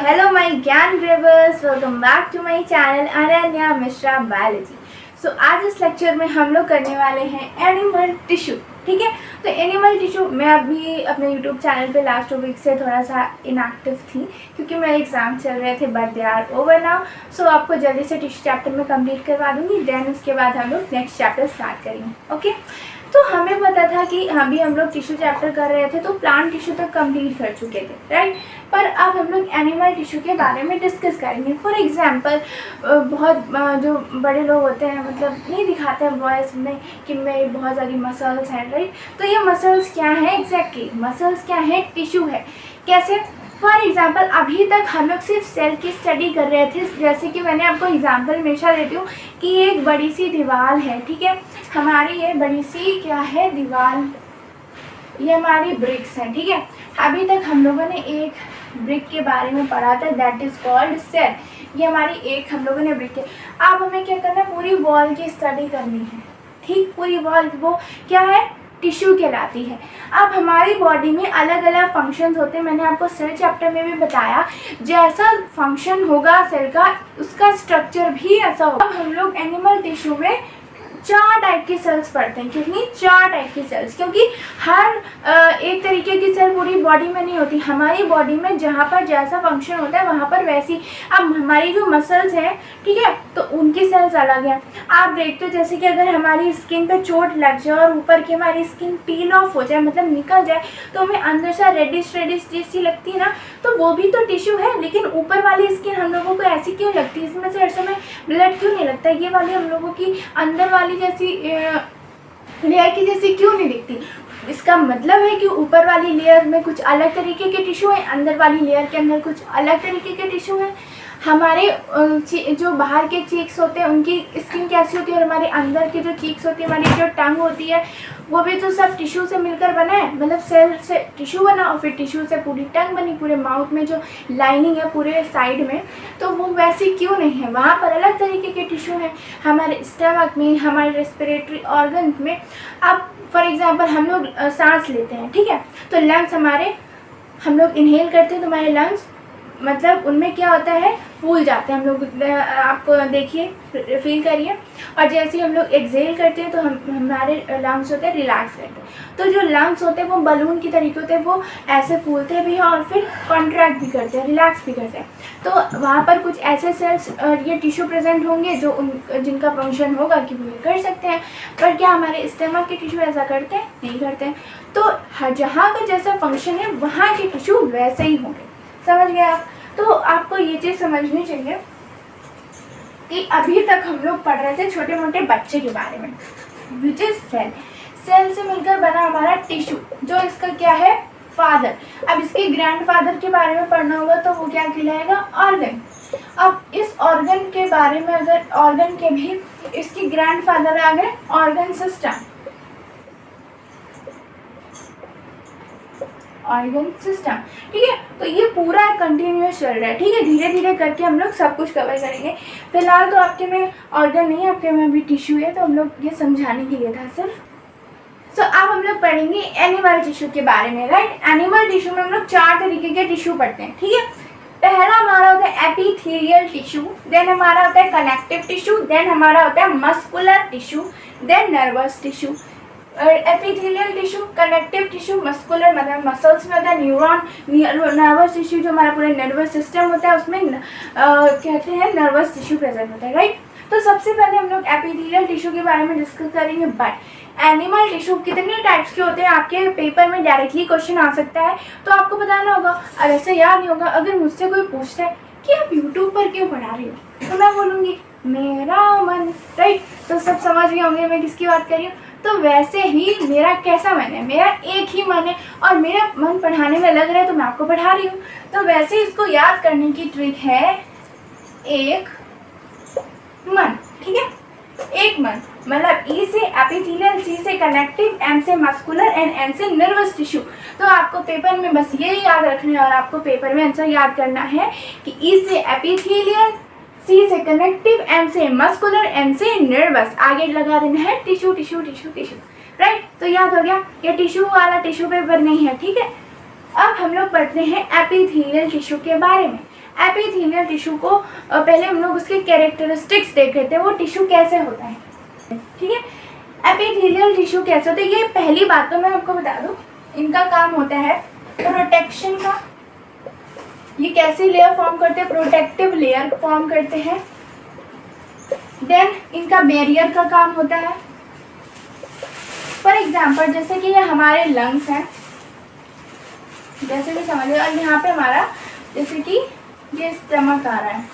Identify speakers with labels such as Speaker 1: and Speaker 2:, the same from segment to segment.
Speaker 1: hello my ज्ञान ग्रेवर्स, welcome back to my channel Ananya Mishra biology. आज इस लेक्चर में हम लोग करने वाले हैं एनिमल टिश्यू। ठीक है, तो एनिमल टिश्यू मैं अभी अपने यूट्यूब चैनल पे लास्ट 2 वीक से थोड़ा सा इनएक्टिव थी क्योंकि मेरे एग्ज़ाम चल रहे थे, but they are over now. So आपको जल्दी से टिश्यू चैप्टर में कंप्लीट करवा दूँगी, देन उसके बाद हम लोग नेक्स्ट चैप्टर स्टार्ट करेंगे। ओके, तो हमें पता था कि अभी हम लोग टिश्यू चैप्टर कर रहे थे तो प्लांट टिश्यू तक कंप्लीट कर चुके थे, राइट। पर अब हम लोग एनिमल टिश्यू के बारे में डिस्कस करेंगे। फॉर एग्जांपल बहुत जो बड़े लोग होते हैं, मतलब नहीं दिखाते हैं वॉइस में कि मेरी बहुत सारी मसल्स हैं, राइट। तो ये मसल्स क्या है एग्जैक्टली, मसल्स क्या है, टिश्यू है। कैसे? फॉर एग्जाम्पल अभी तक हम लोग सिर्फ सेल की स्टडी कर रहे थे, जैसे कि मैंने आपको एग्जाम्पल हमेशा देती हूँ कि ये एक बड़ी सी दीवार है, ठीक है। हमारी ये बड़ी सी क्या है, दीवार, ये हमारी ब्रिक्स हैं, ठीक है। अभी तक हम लोगों ने एक ब्रिक के बारे में पढ़ा था, दैट इज़ कॉल्ड सेल। ये हमारी एक हम लोगों ने ब्रिक है। अब हमें क्या करना है, पूरी वॉल की स्टडी करनी है, ठीक। पूरी वॉल वो क्या है, टिश्यू कहलाती है। अब हमारी बॉडी में अलग अलग फंक्शंस होते हैं, मैंने आपको सेल चैप्टर में भी बताया। जैसा फंक्शन होगा सेल का, उसका स्ट्रक्चर भी ऐसा होगा। अब हम लोग एनिमल टिश्यू में 4 टाइप की सेल्स पढ़ते हैं। कितनी? 4 टाइप की सेल्स, क्योंकि हर एक तरीके की सेल पूरी बॉडी में नहीं होती। हमारी बॉडी में जहाँ पर जैसा फंक्शन होता है वहाँ पर वैसी। अब हमारी जो मसल्स हैं, ठीक है, तो उनकी सेल्स अलग हैं। आप देखते हो जैसे कि अगर हमारी स्किन पे चोट लग जाए और ऊपर की हमारी स्किन पील ऑफ हो जाए, मतलब निकल जाए, तो हमें अंदर से रेडिश रेडिश जैसी लगती है ना, तो वो भी तो टिश्यू है। लेकिन ऊपर वाली स्किन हम लोगों को ऐसी क्यों लगती है, इसमें से हर समय ब्लड क्यों नहीं लगता? ये वाली हम लोगों की अंदर वाली जैसी लेयर की जैसी क्यों नहीं दिखती? इसका मतलब है कि ऊपर वाली लेयर में कुछ अलग तरीके के टिश्यू है, अंदर वाली लेयर के अंदर कुछ अलग तरीके के टिश्यू है। हमारे जो बाहर के चीक्स होते हैं उनकी स्किन कैसी होती है, और हमारे अंदर के जो चीक्स होती है, हमारी जो टंग होती है, वो भी तो सब टिश्यू से मिलकर बना है। मतलब सेल से टिश्यू बना और फिर टिश्यू से पूरी टंग बनी, पूरे माउथ में जो लाइनिंग है पूरे साइड में, तो वो वैसी क्यों नहीं है? वहाँ पर अलग तरीके के टिश्यू हैं, हमारे स्टमक में, हमारे रेस्पिरेटरी ऑर्गन में। अब फॉर एग्जांपल हम लोग सांस लेते हैं, ठीक है, तो लंग्स हमारे, हम लोग इनहेल करते हैं तो हमारे लंग्स, मतलब उनमें क्या होता है, फूल जाते हैं हम लोग। आप देखिए, फील करिए। और जैसे ही हम लोग एक्सहेल करते हैं तो हमारे लंग्स होते हैं, रिलैक्स करते हैं। तो जो लंग्स होते हैं वो बलून की तरीके होते हैं, वो ऐसे फूलते भी हैं और फिर कॉन्ट्रैक्ट भी करते हैं, रिलैक्स भी करते हैं। तो वहाँ पर कुछ ऐसे सेल्स और ये टिश्यू प्रेजेंट होंगे जो जिनका फंक्शन होगा कि वो ये कर सकते हैं। पर क्या हमारे स्टमक के टिश्यू ऐसा करते हैं? नहीं करते हैं। तो जहाँ का जैसा फंक्शन है वहाँ के टिश्यू वैसे ही होंगे। समझ गए आप? तो आपको ये चीज़ समझनी चाहिए कि अभी तक हम लोग पढ़ रहे थे छोटे मोटे बच्चे के बारे में, विच इज सेल। सेल से मिलकर बना हमारा टिश्यू, जो इसका क्या है, फादर। अब इसके ग्रैंडफादर के बारे में पढ़ना होगा तो वो क्या कहलाएगा, ऑर्गन। अब इस ऑर्गन के बारे में, अगर ऑर्गन के भी इसकी ग्रैंडफादर आ गए, ऑर्गन सिस्टम, ऑर्गन सिस्टम, ठीक है। तो ये पूरा कंटिन्यूस चल रहा है, ठीक है। धीरे धीरे करके हम लोग सब कुछ कवर करेंगे। फिलहाल तो आपके में ऑर्गन नहीं है, आपके में अभी टिश्यू है, तो हम लोग ये समझाने के लिए था सिर्फ। अब हम लोग पढ़ेंगे एनिमल टिश्यू के बारे में, राइट। एनिमल टिश्यू में हम लोग 4 तरीके के टिश्यू पढ़ते हैं, ठीक है। पहला हमारा होता है एपिथेलियल टिश्यू, देन हमारा होता है कनेक्टिव टिश्यू, देन हमारा होता है muscular tissue, then nervous tissue. Epithelial tissue, connective tissue, muscular मतलब मसल्स में होता है, न्यूरॉन, नर्वस टिश्यू जो हमारा पूरा नर्वस सिस्टम होता है उसमें कहते हैं नर्वस टिश्यू प्रेजेंट होता है, राइट। तो सबसे पहले हम लोग एपिथेलियल टिश्यू के बारे में डिस्कस करेंगे। बट एनिमल टिश्यू कितने टाइप्स के होते हैं, आपके पेपर में डायरेक्टली क्वेश्चन आ सकता है, तो आपको बताना होगा। और ऐसे याद नहीं होगा, अगर मुझसे कोई पूछता है कि आप यूट्यूब पर क्यों पढ़ा रही हो, तो मैं बोलूँगी मेरा मन, राइट। तो सब समझ गए होंगे मैं किसकी बात कर रही हूँ। तो वैसे ही मेरा कैसा मन है, मेरा एक ही मन है और मेरा मन पढ़ाने में लग रहा है तो मैं आपको पढ़ा रही हूँ। तो वैसे इसको याद करने की ट्रिक है एक मन, ठीक है। एक मन मतलब ई से एपिथेलियल, सी से कनेक्टिव, एम से मस्कुलर एंड एन से नर्वस टिश्यू। तो आपको पेपर में बस ये याद रखना है और आपको पेपर में आंसर याद करना है कि ई से एपिथेलियल, सी से कनेक्टिव, एम से मस्कुलर, एन से नर्वस, आगे लगा देना है tissue tissue tissue tissue, right. तो याद हो गया, ये टिश्यू वाला टिश्यू पेपर नहीं है, ठीक है। अब हम लोग पढ़ते हैं एपिथेलियल टिश्यू के बारे में। एपिथेलियल टिश्यू को पहले हम लोग उसके कैरेक्टरिस्टिक्स देख रहे थे, वो टिश्यू कैसे होता है, ठीक है। एपिथेलियल टिश्यू कैसे होता है, ये पहली बात तो मैं आपको बता दूं, इनका काम होता है प्रोटेक्शन का। ये कैसी लेयर फॉर्म करते हैं, प्रोटेक्टिव लेयर फॉर्म करते हैं। देन इनका बैरियर का काम होता है। फॉर एग्जाम्पल जैसे कि ये हमारे लंग्स हैं, जैसे कि समझिए, और यहाँ पे हमारा जैसे कि ये स्टमक आ रहा है,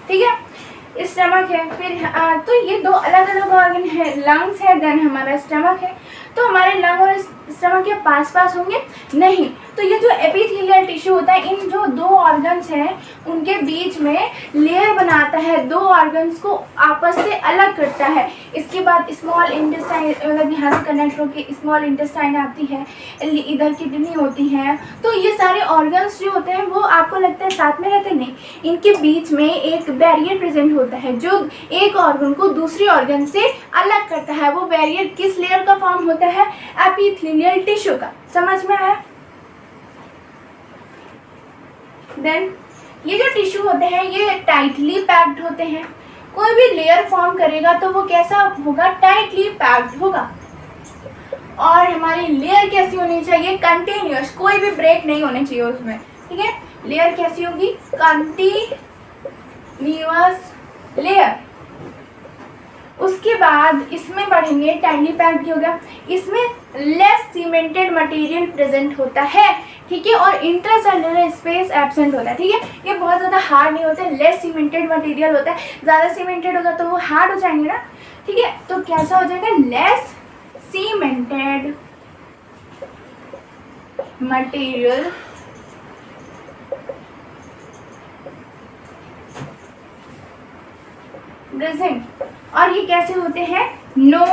Speaker 1: ठीक है, स्टमक है। फिर तो ये दो अलग अलग ऑर्गन है, लंग्स है देन हमारा स्टमक है। तो हमारे लंग और स्टमक के पास पास होंगे नहीं, तो ये जो एपिथेलियल टिश्यू होता है, इन जो दो ऑर्गन्स हैं उनके बीच में लेयर बनाता है, दो ऑर्गन्स को आपस से अलग करता है। इसके बाद स्मॉल इंटेस्टाइन, मतलब यहाँ से कनेक्ट होकर स्मॉल इंटेस्टाइन आती है, इधर किडनी होती है। तो ये सारे ऑर्गन्स जो होते हैं वो आपको लगता है साथ में रहते, नहीं, इनके बीच में एक बैरियर प्रेजेंट होता है जो एक ऑर्गन को दूसरी ऑर्गन से अलग करता है। वो बैरियर किस लेयर का फॉर्म होता है, एपिथेलियल टिश्यू का। समझ में आया? देन ये जो टिश्यू होते हैं ये टाइटली पैक्ड होते हैं। कोई भी लेयर फॉर्म करेगा तो वो कैसा होगा, टाइटली पैक्ड होगा। और हमारी लेयर कैसी होनी चाहिए, कंटिन्यूअस, कोई भी ब्रेक नहीं होने चाहिए उसमें, ठीक है। लेयर कैसी होगी, कंटिन्यूअस लेयर। उसके बाद इसमें बढ़ेंगे, टाइटली पैक्ड हो गया, इसमें लेस सीमेंटेड मटेरियल प्रेजेंट होता है, ठीक है, और इंटरसेलुलर स्पेस एब्सेंट होता है, ठीक है। ये बहुत ज़्यादा हार्ड नहीं होता है, लेस सीमेंटेड मटेरियल होता है। ज़्यादा सीमेंटेड होगा तो वो हार्ड हो जाएंगे ना, ठीक है। तो कैसा हो जाएगा, लेस सीमेंटेड मटेरियल प्रेजेंट। और ये कैसे होते हैं, नो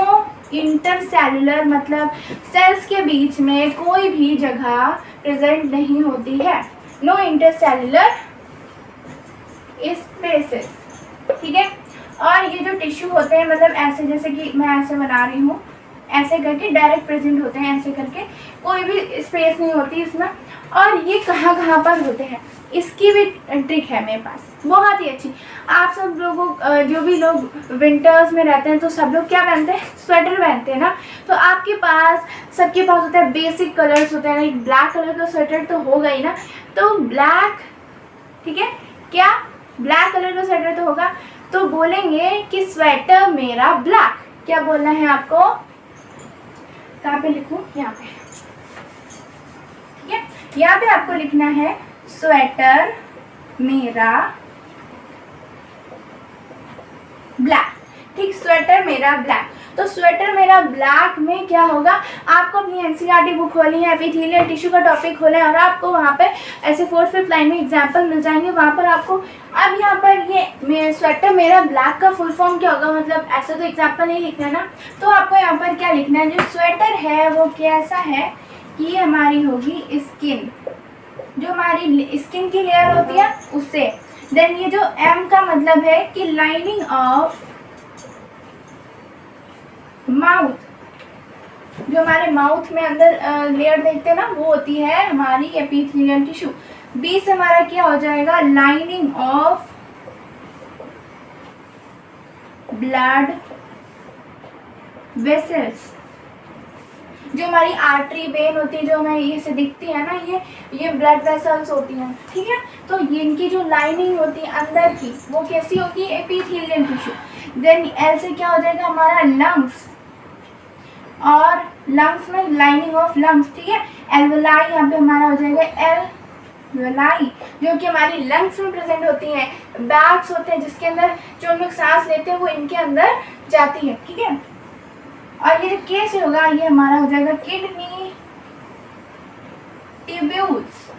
Speaker 1: इंटरसेलुलर, मतलब सेल्स के बीच में कोई भी जगह प्रेजेंट नहीं होती है, नो इंटरसेलुलर स्पेसेस, ठीक है। और ये जो टिश्यू होते हैं, मतलब ऐसे, जैसे कि मैं ऐसे बना रही हूँ, ऐसे करके डायरेक्ट प्रेजेंट होते हैं, ऐसे करके कोई भी स्पेस नहीं होती इसमें। और ये कहाँ कहाँ पर होते हैं, इसकी भी ट्रिक है मेरे पास, बहुत ही अच्छी। आप सब लोगों, जो भी लोग विंटर्स में रहते हैं तो सब लोग क्या पहनते हैं, स्वेटर पहनते हैं ना। तो आपके पास, सबके पास होता है बेसिक कलर्स होते हैं ना, एक ब्लैक कलर का स्वेटर तो होगा ही ना। तो ब्लैक, ठीक है, क्या ब्लैक कलर का स्वेटर तो होगा, तो बोलेंगे कि स्वेटर मेरा ब्लैक। क्या बोलना है आपको, कहाँ पे लिखूं, यहाँ पे, ठीक है। यहाँ पे आपको लिखना है स्वेटर मेरा ब्लैक, ठीक, स्वेटर मेरा ब्लैक। तो स्वेटर मेरा ब्लैक में क्या होगा, आपको अपनी एनसीईआरटी बुक खोली है, एपिथेलियल टिश्यू का टॉपिक खोले और आपको वहाँ पे ऐसे 4th-5th लाइन में एग्जाम्पल मिल जाएंगे। वहाँ पर आपको, अब यहाँ पर ये स्वेटर मेरा ब्लैक का फुल फॉर्म क्या होगा, मतलब ऐसे तो एग्जाम्पल नहीं लिखना है ना, तो आपको यहाँ पर क्या लिखना है, जो स्वेटर है वो कैसा है, कि हमारी होगी स्किन, जो हमारी स्किन की लेयर होती है उससे। देन ये जो एम का मतलब है कि लाइनिंग ऑफ माउथ, जो हमारे माउथ में अंदर लेयर देखते हैं ना, वो होती है हमारी एपिथेलियल टिश्यू। बी से हमारा क्या हो जाएगा, लाइनिंग ऑफ ब्लड वेसल्स, जो हमारी आर्टरी वेन होती है, जो हमें ये से दिखती है ना, ये ब्लड वेसल्स होती हैं, ठीक है। तो ये इनकी जो लाइनिंग होती है अंदर की, वो कैसी होगी, एपिथेलियल टिश्यू। देन एल से क्या हो जाएगा हमारा लंग्स, और लंग्स में लाइनिंग ऑफ लंग्स, ठीक है। एल्वेलाई यहाँ पे हमारा हो जाएगा एल्वेलाई, जो कि हमारी लंग्स में प्रेजेंट होती हैं। बैग्स होते हैं जिसके अंदर जो हम लोग सांस लेते हैं वो इनके अंदर जाती है, ठीक है। और ये जो कैसे होगा, ये हमारा हो जाएगा किडनी ट्यूब्यूल्स,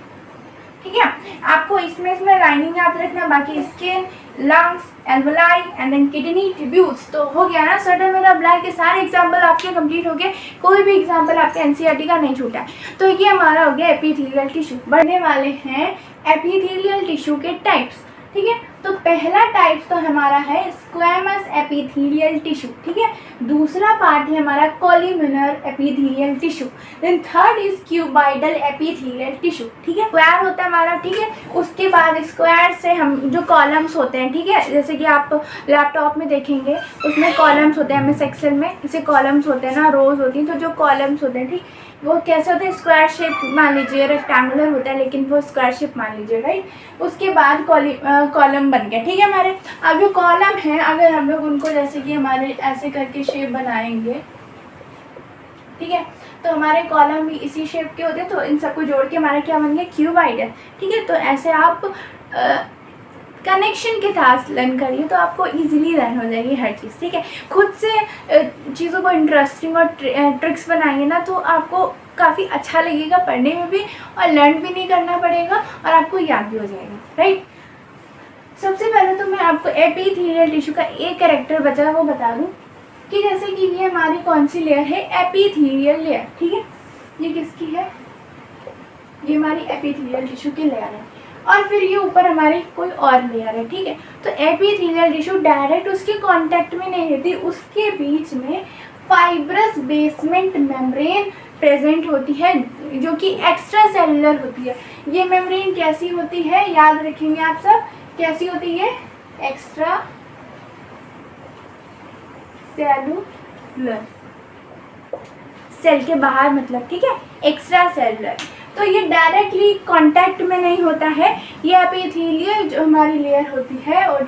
Speaker 1: ठीक है। आपको इसमें लाइनिंग याद रखना, बाकी skin, lungs, alveoli and then kidney tubules. तो हो गया ना, स्वेटर मेरा ब्लैक के सारे एग्जाम्पल आपके कंप्लीट हो गए, कोई भी एग्जाम्पल आपके एनसीईआरटी का नहीं छूटा है। तो ये हमारा हो गया एपिथेलियल टिश्यू। बढ़ने वाले हैं एपिथेलियल टिश्यू के टाइप्स, ठीक है। तो पहला टाइप तो हमारा है स्क्वैमस एपिथेलियल टिश्यू, ठीक है। दूसरा पार्ट है हमारा columnar epithelial tissue. Then third is cuboidal epithelial tissue, ठीक है। स्क्वायर होता है हमारा, ठीक है। उसके बाद स्क्वायर से हम जो कॉलम्स होते हैं, ठीक है, जैसे कि आप लैपटॉप में देखेंगे उसमें कॉलम्स होते हैं, MS एक्सेल में इसे कॉलम्स होते हैं ना, रोज होती हैं। तो जो कॉलम्स होते हैं, ठीक, वो कैसे होते हैं, स्क्वायर शेप मान लीजिए, रेक्टेंगुलर होता है लेकिन वो स्क्वायर शेप मान लीजिए, राइट। उसके बाद कॉलम बन गया, ठीक है हमारे। अब जो कॉलम है, अगर हम लोग उनको जैसे कि हमारे ऐसे करके शेप बनाएंगे, ठीक है, तो हमारे कॉलम भी इसी शेप के होते हैं। तो इन सबको जोड़ के हमारा क्या बन गया, क्यूबाइडल, ठीक है। तो ऐसे आप कनेक्शन के साथ लर्न करिए तो आपको इजीली लर्न हो जाएगी हर चीज़, ठीक है। खुद से चीज़ों को इंटरेस्टिंग और ट्रिक्स बनाइए ना, तो आपको काफ़ी अच्छा लगेगा पढ़ने में भी, और लर्न भी नहीं करना पड़ेगा और आपको याद भी हो जाएगा, राइट। सबसे पहले तो मैं आपको एपिथेलियल टिश्यू का एक कैरेक्टर बचा वो बता दूं कि जैसे कि ये हमारी कौन सी लेयर है, एपिथेलियल लेयर, ठीक है। ये किसकी है, ये हमारी एपिथेलियल टिश्यू की लेयर है। और फिर ये ऊपर हमारी कोई और लेयर है, ठीक है। तो एपिथेलियल टिश्यू डायरेक्ट उसके कांटेक्ट में नहीं रहती, उसके बीच में फाइब्रस बेसमेंट मेम्ब्रेन प्रेजेंट होती है जो कि एक्स्ट्रा सेलुलर होती है। ये मेम्ब्रेन कैसी होती है, याद रखेंगे आप सब, कैसी होती है, एक्स्ट्रा सेलुलर, सेल के बाहर मतलब, ठीक है, एक्स्ट्रा सेलुलर। तो ये डायरेक्टली कांटेक्ट में नहीं होता है, ये एपिथेलियल जो हमारी लेयर होती है, और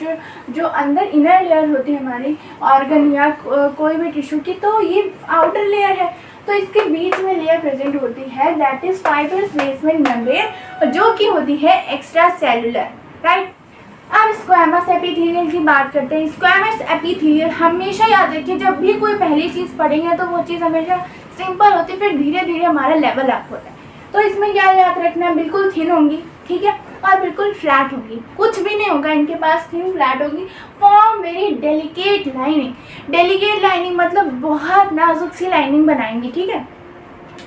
Speaker 1: जो अंदर इनर लेयर होती है हमारी ऑर्गन या कोई भी टिश्यू की, तो ये आउटर लेयर है। तो इसके बीच में लेयर प्रेजेंट होती है, that is fibrous basement membrane, जो कि होती है एक्स्ट्रा सेलुलर, राइट। अब स्क्वैमस एपिथेलियल की बात करते हैं। स्क्वैमस एपिथेलियल हमेशा याद रखिए, जब भी कोई पहली चीज़ पढ़ेंगे तो वो चीज़ हमेशा सिंपल होती है, फिर धीरे धीरे हमारा लेवल अप होता है। तो इसमें क्या याद रखना है, बिल्कुल थिन होंगी, ठीक है, और बिल्कुल फ्लैट होगी, कुछ भी नहीं होगा इनके पास, थिन फ्लैट होगी। Form very delicate lining, delicate lining मतलब बहुत नाजुक सी लाइनिंग बनाएंगी, ठीक है।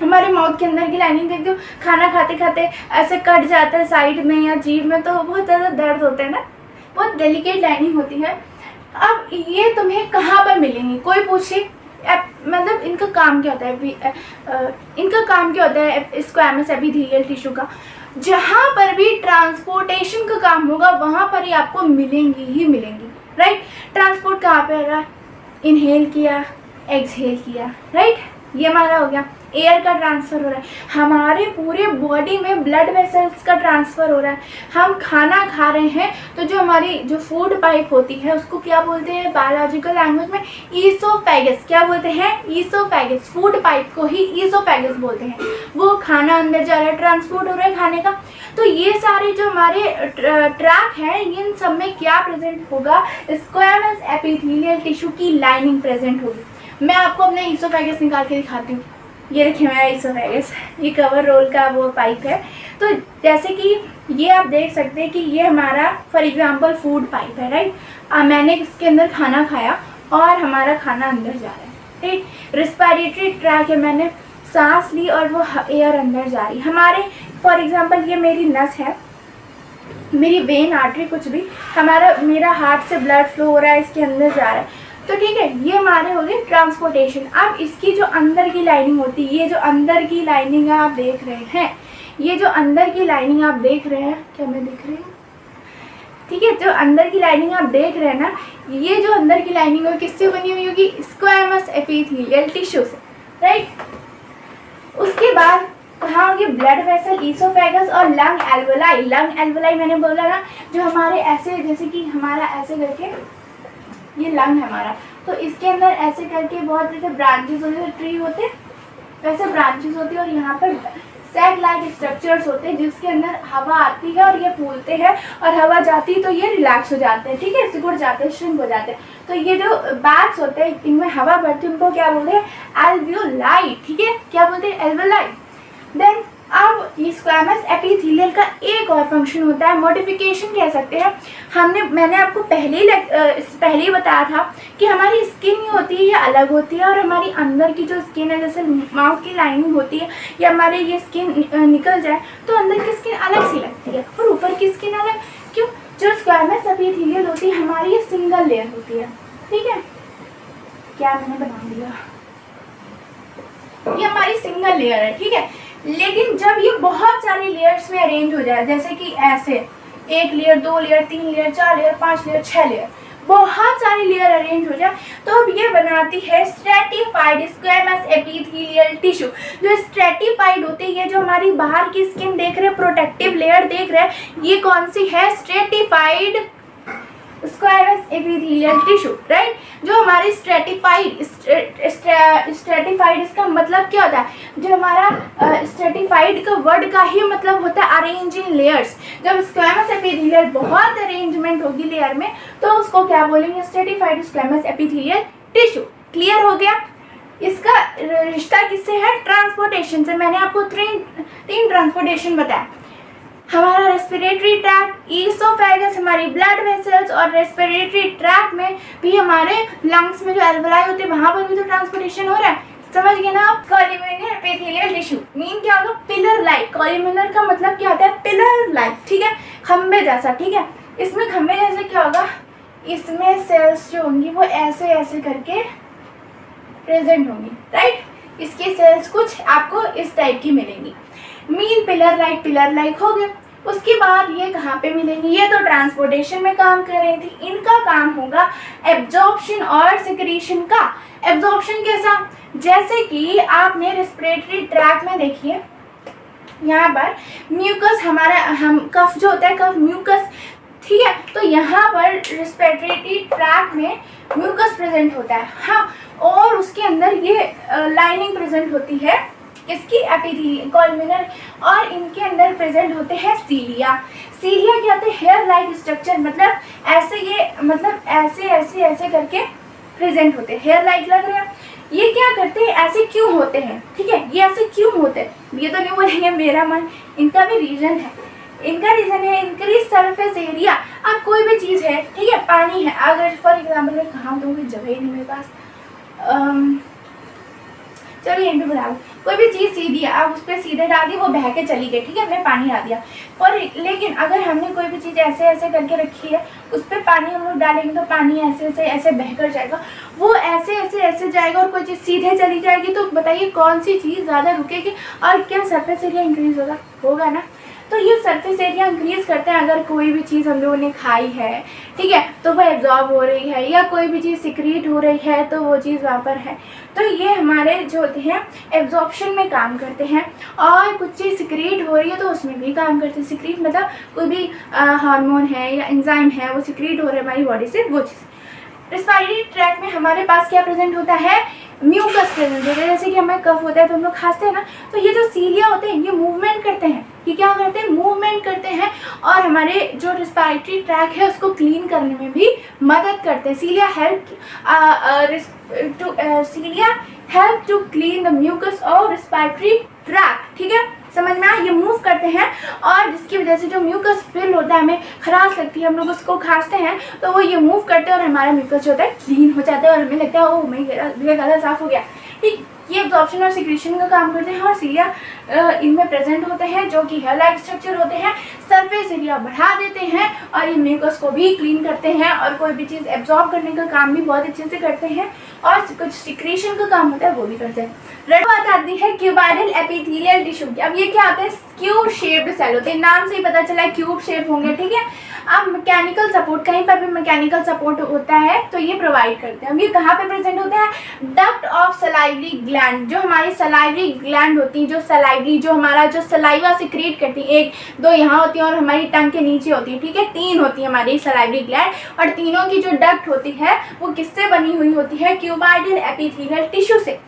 Speaker 1: हमारे माउथ के अंदर की लाइनिंग देखते हो, खाना खाते खाते ऐसे कट जाता है साइड में या जीभ में, तो बहुत ज़्यादा दर्द होता है ना, बहुत डेलिकेट लाइनिंग होती है। अब ये तुम्हें कहाँ पर मिलेंगी, कोई पूछे मतलब इनका काम क्या होता है, इनका काम क्या होता है स्क्वैमस एपिथेलियल टिश्यू का, जहाँ पर भी ट्रांसपोर्टेशन का काम होगा वहाँ पर ही आपको मिलेंगी ही मिलेंगी, राइट। ट्रांसपोर्ट कहाँ पे होगा, इनहेल किया, एक्सहेल किया, राइट, ये हमारा हो गया। एयर का ट्रांसफ़र हो रहा है, हमारे पूरे बॉडी में ब्लड वेसल्स का ट्रांसफ़र हो रहा है। हम खाना खा रहे हैं तो जो हमारी जो फूड पाइप होती है उसको क्या बोलते हैं बायोलॉजिकल लैंग्वेज में, ईसोफेगस। क्या बोलते हैं, ईसोफेगस। फूड पाइप को ही ईसोफेगस बोलते हैं। वो खाना अंदर जा रहा है, ट्रांसपोर्ट हो रहा है खाने का। तो ये सारे जो हमारे ट्रैक हैं, इन सब में क्या प्रेजेंट होगा, स्क्वैमस एपिथेलियल टिश्यू की लाइनिंग प्रेजेंट होगी। मैं आपको अपना ईसोफेगस निकाल के दिखाती हूँ। ये देखिए मेरा ईसोफेगस, ये कवर रोल का वो पाइप है। तो जैसे कि ये आप देख सकते हैं कि ये हमारा फॉर एग्जांपल फूड पाइप है, राइट। मैंने इसके अंदर खाना खाया और हमारा खाना अंदर जा रहा है, राइट। रिस्पायरेटरी ट्रैक है, मैंने सांस ली और वो एयर अंदर जा रही। हमारे फॉर एग्जांपल ये मेरी नस है, मेरी वेन आर्टरी, कुछ भी हमारा, मेरा हार्ट से ब्लड फ्लो हो रहा है, इसके अंदर जा रहा है। तो ठीक है, ये हमारे हो गए ट्रांसपोर्टेशन। अब इसकी जो अंदर की लाइनिंग होती है, ये जो अंदर की लाइनिंग आप देख रहे हैं, ये जो अंदर की लाइनिंग आप देख रहे हैं, क्या मैं दिख रही हूँ, ठीक है, जो अंदर की लाइनिंग आप देख रहे हैं ना, ये जो अंदर की लाइनिंग है किससे बनी हुई होगी, स्क्वैमस एपिथेलियल टिश्यू से, राइट। उसके बाद कहाँ होगी, ब्लड वेसल, ईसोफेगस और लंग एल्वोलाई। लंग एल्वोलाई मैंने बोला ना, जो हमारे ऐसे, जैसे कि हमारा ऐसे करके ये लंग है हमारा, तो इसके अंदर ऐसे करके बहुत जैसे ब्रांचेस होते हैं, ट्री होते हैं वैसे ब्रांचेस होती है, और यहाँ पर सैक लाइक स्ट्रक्चर्स होते हैं जिसके अंदर हवा आती है और ये फूलते हैं, और हवा जाती है तो ये रिलैक्स हो जाते हैं, ठीक है, सिकुड़ जाते हैं, श्रिंक हो जाते हैं। तो ये जो बैग्स होते हैं इनमें हवा भरती है, उनको क्या बोलते हैं, एल्वियोलाई, ठीक है, क्या बोलते हैं, एल्वियोलाई। देन अब स्क्वैमस एपिथेलियल का एक और फंक्शन होता है, मॉडिफिकेशन कह सकते हैं। मैंने आपको पहले ही बताया था कि हमारी स्किन होती है ये अलग होती है, और हमारी अंदर की जो स्किन है, जैसे माउथ की लाइनिंग होती है, या हमारे ये स्किन निकल जाए तो अंदर की स्किन अलग सी लगती है और ऊपर की स्किन अलग। क्यों, जो स्क्वायमस एपिथेलियल होती है हमारी, ये सिंगल लेयर होती है, ठीक है। क्या मैंने बना दिया, ये हमारी सिंगल लेयर है, ठीक है। लेकिन जब ये बहुत सारी लेयर्स में अरेंज हो जाए, जैसे कि ऐसे 1 layer, 2 layer, 3 layer, 4 layer, 5 layer, 6 layer, बहुत सारी लेयर अरेंज हो जाए, तो अब ये बनाती है स्ट्रेटिफाइड स्क्वैमस एपिथेलियल टिश्यू। जो स्ट्रेटिफाइड होती है, जो हमारी बाहर की स्किन देख रहे हैं, प्रोटेक्टिव लेयर देख रहे हैं, ये कौन सी है, stratified squamous epithelial tissue, right. जो हमारी स्ट्रेटिफाइड इसका मतलब क्या होता है, जो हमारा स्ट्रेटिफाइड का वर्ड का ही मतलब होता है अरेंज इन लेयर्स। जब स्क्वैमस एपिथेलियल बहुत अरेंजमेंट होगी लेयर में, तो उसको क्या बोलेंगे, stratified squamous epithelial tissue. Clear हो गया। इसका रिश्ता किससे है, ट्रांसपोर्टेशन से। मैंने आपको तीन ट्रांसपोर्टेशन बताया, हमारा रेस्पिरेटरी ट्रैक्ट, ईसोफेगस, हमारी ब्लड वेसल्स, और रेस्पिरेटरी ट्रैक्ट में भी हमारे लंग्स में जो एल्वेलाई होते हैं वहां पर भी तो ट्रांसपोर्टेशन हो रहा है। समझ गए ना आप। कॉल्यूमिनर एपिथेलियल टिश्यू मीन क्या होगा, पिलर लाइक। कॉल्यूमिनर का मतलब क्या होता है, पिलर लाइक, ठीक है, खंबे जैसा, ठीक है। इसमें खंबे जैसे क्या होगा, इसमें सेल्स जो होंगी वो ऐसे ऐसे करके प्रेजेंट होंगी, राइट। इसकी सेल्स कुछ आपको इस टाइप की मिलेंगी। मीन पिलर लाइक हो गया। उसके बाद ये कहाँ पे मिलेंगी, ये तो ट्रांसपोर्टेशन में काम कर रही थी। इनका काम होगा एब्जॉर्प्शन और सिक्रीशन का। एब्जॉर्प्शन कैसा, जैसे कि आपने रेस्पिरेटरी ट्रैक्ट में देखिए, यहाँ पर म्यूकस, हमारा कफ जो होता है, कफ म्यूकस, ठीक है। तो यहाँ पर रेस्पिरेटरी ट्रैक्ट में म्यूकस प्रेजेंट होता है, हाँ। और उसके अंदर ये लाइनिंग प्रेजेंट होती है, इसकी एपिथेलियल कॉल्यूमिनर, और इनके अंदर प्रेजेंट होते हैं सीलिया। सीलिया क्या होते हैं, हेयर लाइक स्ट्रक्चर, मतलब ऐसे, ये मतलब ऐसे ऐसे ऐसे करके प्रेजेंट होते हैं, हेयर लाइक लग रहे हैं। ये क्या करते हैं, ऐसे क्यों होते हैं, ठीक है, ये ऐसे क्यों होते हैं, ये तो नहीं बोलेंगे मेरा मन, इनका भी रीजन है। इनका रीजन है इंक्रीज सरफेस एरिया। अब कोई भी चीज़ है, ठीक है, पानी है, अगर फॉर एग्जाम्पल मैं कहाँ दूँगी, जगह ही नहीं मेरे पास, चलिए यहीं पे बता दूँ, कोई भी चीज़ सीधी है, आप उस पर सीधे डाल दी, वो बह के चली गई, ठीक है, हमने पानी डाल दिया। लेकिन अगर हमने कोई भी चीज़ ऐसे ऐसे करके रखी है, उस पर पानी हम लोग डालेंगे तो पानी ऐसे ऐसे ऐसे बह कर जाएगा, वो ऐसे ऐसे ऐसे जाएगा, और कोई चीज़ सीधे चली जाएगी। तो बताइए कौन सी चीज़ ज़्यादा रुकेगी, और क्या सरफेस एरिया इंक्रीज होगा ना। तो ये सरफेस एरिया इंक्रीज करते हैं अगर कोई भी चीज़ हम लोगों ने खाई है, ठीक है, तो वो एब्जॉर्ब हो रही है, या कोई भी चीज़ सिक्रीट हो रही है तो वो चीज़ वहाँ पर है। तो ये हमारे जो होते हैं एब्जॉर्प्शन में काम करते हैं, और कुछ चीज़ सिक्रीट हो रही है तो उसमें भी काम करते हैं। सिक्रीट मतलब कोई भी हार्मोन है या एंजाइम है, वो सिक्रीट हो रहा है हमारी बॉडी से, वो चीज़। रेस्पिरेटरी ट्रैक्ट में हमारे पास क्या प्रेजेंट होता है, म्यूकस प्रेजेंट होता है। जैसे कि हमें कफ होता है तो हम लोग खांसते हैं ना, तो ये जो सीलिया होते हैं ये मूवमेंट करते हैं, ये क्या करते हैं, मूवमेंट करते हैं, और हमारे जो रेस्पिरेटरी ट्रैक है उसको क्लीन करने में भी मदद करते हैं। Cilia help to clean the mucus और रेस्पिरेटरी ट्रैक, ठीक है, समझ में आया। ये मूव करते हैं, और जिसकी वजह से जो म्यूकस फिल होता है, हमें खराश लगती है, हम लोग उसको खांसते हैं, तो वो ये मूव करते हैं और हमारा म्यूकस जो होता है क्लीन हो जाता है, और हमें लगता है ओ मेरा गला साफ हो गया, ठीक। ये एब्जॉर्प्शन और सिक्रीशन का काम करते हैं, और सीलिया इनमें प्रेजेंट होते हैं, जो कि हेयर लाइक स्ट्रक्चर होते हैं, सरफेस एरिया बढ़ा देते हैं, और ये म्यूकस को भी क्लीन करते हैं, और कोई भी चीज़ एब्जॉर्ब करने का काम भी बहुत अच्छे से करते हैं, और कुछ सिक्रीशन का काम होता है वो भी करते हैं। रेड बात आती है क्यूबाइडल एपिथेलियल टिश्यू की। अब ये क्या होते हैं, क्यूब शेप्ड सेल होते हैं, नाम से ही पता चला है क्यूब शेप होंगे, ठीक है। अब मैकेनिकल सपोर्ट, कहीं पर भी मैकेनिकल सपोर्ट होता है तो ये प्रोवाइड करते हैं। अब ये कहाँ पे प्रेजेंट होते हैं, डक्ट ऑफ सलाइवरी ग्लैंड। जो हमारी सलाइवरी ग्लैंड होती है, जो सलाइवरी, जो हमारा जो सलाइवा सिक्रीट करती है, 1 2 यहाँ होती है और हमारी टंग के नीचे होती है, ठीक है, 3 होती है हमारी सलाइवरी ग्लैंड, और तीनों की जो डक्ट होती है वो किससे बनी हुई होती है, क्यूबाइडल एपिथेलियल टिश्यू से।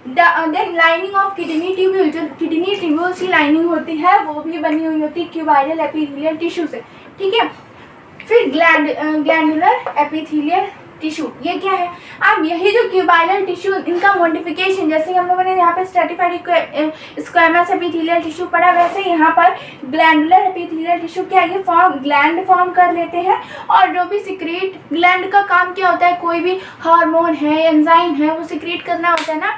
Speaker 1: Then lining of kidney tubule, जो किडनी ट्यूब्यूल की लाइनिंग होती है वो भी बनी हुई होती है क्यूबाइडल एपिथेलियल टिश्यू से, ठीक है। फिर ग्लैंडुलर एपिथेलियल टिश्यू, ये क्या है। अब यही जो क्यूबाइडल टिश्यू, इनका मॉडिफिकेशन, जैसे हम लोगों ने यहाँ पे स्ट्रेटिफाइड स्क्वैमस एपिथेलियल टिश्यू पढ़ा, वैसे यहाँ पर ग्लैंडुलर एपिथेलियल टिश्यू क्या है, ये ग्लैंड फॉर्म कर लेते हैं, और जो भी सिक्रीट, ग्लैंड का काम क्या होता है, कोई भी हार्मोन है, एंजाइम है, वो सिक्रीट करना होता है ना,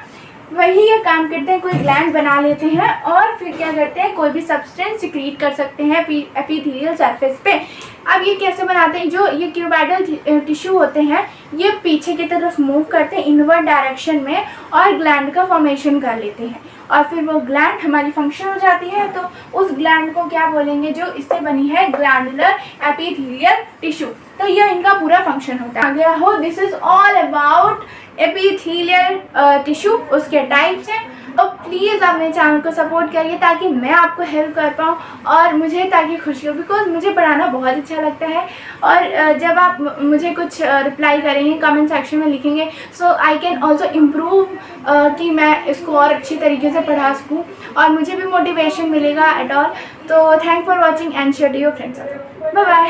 Speaker 1: वही ये काम करते हैं, कोई ग्लैंड बना लेते हैं और फिर क्या करते हैं, कोई भी सब्सटेंस सिक्रीट कर सकते हैं एपिथेलियल सरफेस पे। अब ये कैसे बनाते हैं, जो ये क्यूबाइडल टिश्यू होते हैं ये पीछे की तरफ मूव करते हैं इनवर्ड डायरेक्शन में और ग्लैंड का फॉर्मेशन कर लेते हैं और फिर वो ग्लैंड हमारी फंक्शन हो जाती है। तो उस ग्लैंड को क्या बोलेंगे, जो इससे बनी है ग्लैंडुलर एपिथेलियल टिश्यू। तो ये इनका पूरा फंक्शन होता है। आगे हो, this is all about epithelial tissue, उसके टाइप्स हैं। तो प्लीज़ आप मेरे चैनल को सपोर्ट करिए ताकि मैं आपको हेल्प कर पाऊँ और मुझे ताकि खुशी हो, बिकॉज मुझे पढ़ाना बहुत अच्छा लगता है। और जब आप मुझे कुछ रिप्लाई करेंगे, कमेंट सेक्शन में लिखेंगे, सो आई कैन ऑल्सो इम्प्रूव कि मैं इसको और अच्छी तरीके से पढ़ा सकूँ और मुझे भी मोटिवेशन मिलेगा एट ऑल। तो thank for watching and share to your friends. Bye bye.